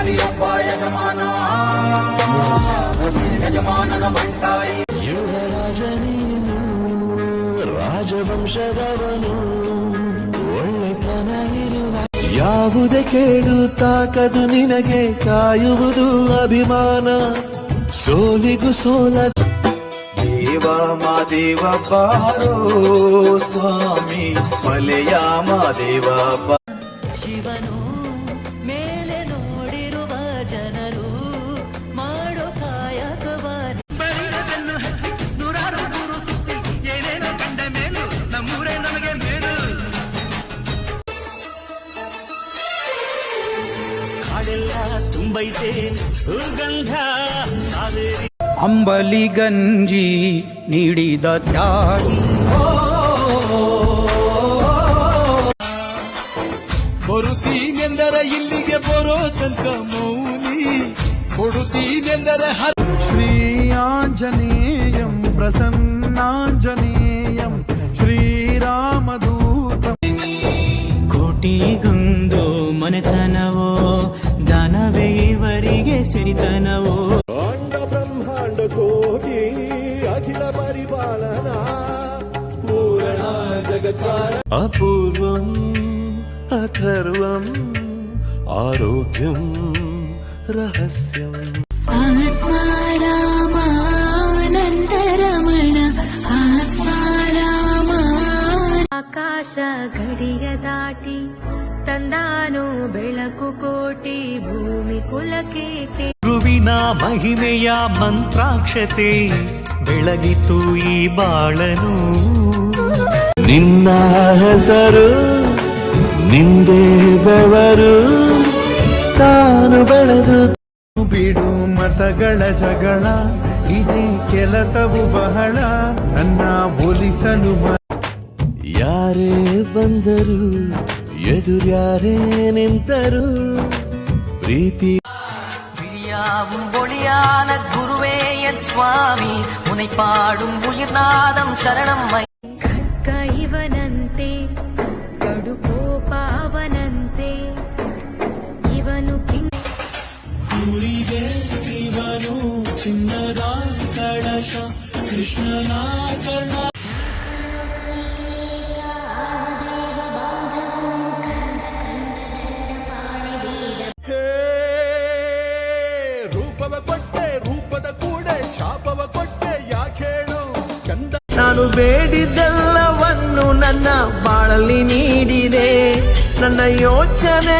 ಆಗಲಿಯೊಬ್ಬ ಯಜಮಾನ ಯಜಮಾನನ ಬಂಟಾಯಿ ಯುವರಾಜನೀನು ರಾಜವಂಶದವನು ಒಳ್ಳೆತನ ಇರುವ ಯಾವುದೇ ಕೇಡು ತಾಕದು ನಿನಗೆ ಕಾಯುವುದು ಅಭಿಮಾನ ಸೋಲಿಗೂ ಸೋಲ ದೇವ ಮಾದೇವ ಬಾರೋ ಸ್ವಾಮಿ ಮಲೆಯ ಮಾದೇವ ಶಿವನು ಮೇಲೆ ನೋಡಿರುವ ಜನರು ಮಾಡೋ ಕಾಯಕವಾದ ನೂರಾರು ನೂರು ಸುತ್ತಿ ಏನೇನೋ ಕಂಡ ಮೇಲು ನಮ್ಮೂರೇ ನಮಗೆ ಮೇಲು ಕಾಡೆಲ್ಲ ತುಂಬೈತೆ ದುರ್ಗಂಧ ಕಾವೇರಿ ಅಂಬಲಿ ಗಂಜಿ ನೀಡಿದ ತ್ಯಾಗಿ ಬರುತ್ತೀನೆಂದರೆ ಇಲ್ಲಿಗೆ ಬರೋ ತನಕ ಮೌನಿ ಕೊಡುತ್ತೀನೆಂದರೆ ಶ್ರೀ ಆಂಜನೇಯಂ ಪ್ರಸನ್ನಾಂಜನೇಯಂ ಶ್ರೀರಾಮದೂತ ಕೋಟಿಗೊಂದು ಮನೆತನವೋ ದಾನವೇ ಇವರಿಗೆ ಸಿರಿತನವೋ ಅಂಡ ಬ್ರಹ್ಮಾಂಡ ಕೋಟಿ ಅಖಿಲ ಪರಿಪಾಲನ ಪೂರ್ಣ ಜಗತ್ಕಾರ ಅಪೂರ್ವಂ ಅಥರ್ವಂ ಆರೋಗ್ಯಂ ರಹಸ್ಯಂ ಆತ್ಮಾರಾಮಾನಂದರಮಣ ಆತ್ಮಾರಾಮ ಆಕಾಶ ಗಡಿಯ ದಾಟಿ ತಂದಾನು ಬೆಳಕು ಕೋಟಿ ಭೂಮಿ ಕುಲಕ್ಕೆ ಗುರುವಿನ ಮಹಿಮೆಯ ಮಂತ್ರಾಕ್ಷತೆ ಬೆಳಗಿತು ಈ ಬಾಳನು ನಿನ್ನ ಹೆಸರು ನಿಂದೇ ಬೆವರು ತಾನು ಬೆಳೆದು ಬಿಡು ಮತಗಳ ಜಗಳ ಇದೇ ಕೆಲಸವು ಬಹಳ ನನ್ನ ಒಲಿಸಲು ಯಾರೇ ಬಂದರು ಎದುರ್ಯಾರೇ ನಿಂತರು ಪ್ರೀತಿ விழியாவும் ஒளியான குருவே என் சுவாமி உனை பாடும் உயிர்நாதம் சரணம் ಖಡ್ಗ ಇವನಂತೆ ಕಡು ಕೋಪ ಅವನಂತೆ ಇವನು ಇವನು ಚಿನ್ನದ ಕಳಶ ಕೃಷ್ಣನ ಕರ್ಣ ರೂಪವ ಕೊಟ್ಟೆ ರೂಪದ ಕೂಡ ಶಾಪವ ಕೊಟ್ಟೆ ಯಾಕೇಳು ಚಂದ ನಾನು ಬೇಡಿದ್ದೆಲ್ಲವನ್ನು ನನ್ನ ಬಾಳಲ್ಲಿ ನೀಡಿದೆ ನನ್ನ ಯೋಚನೆ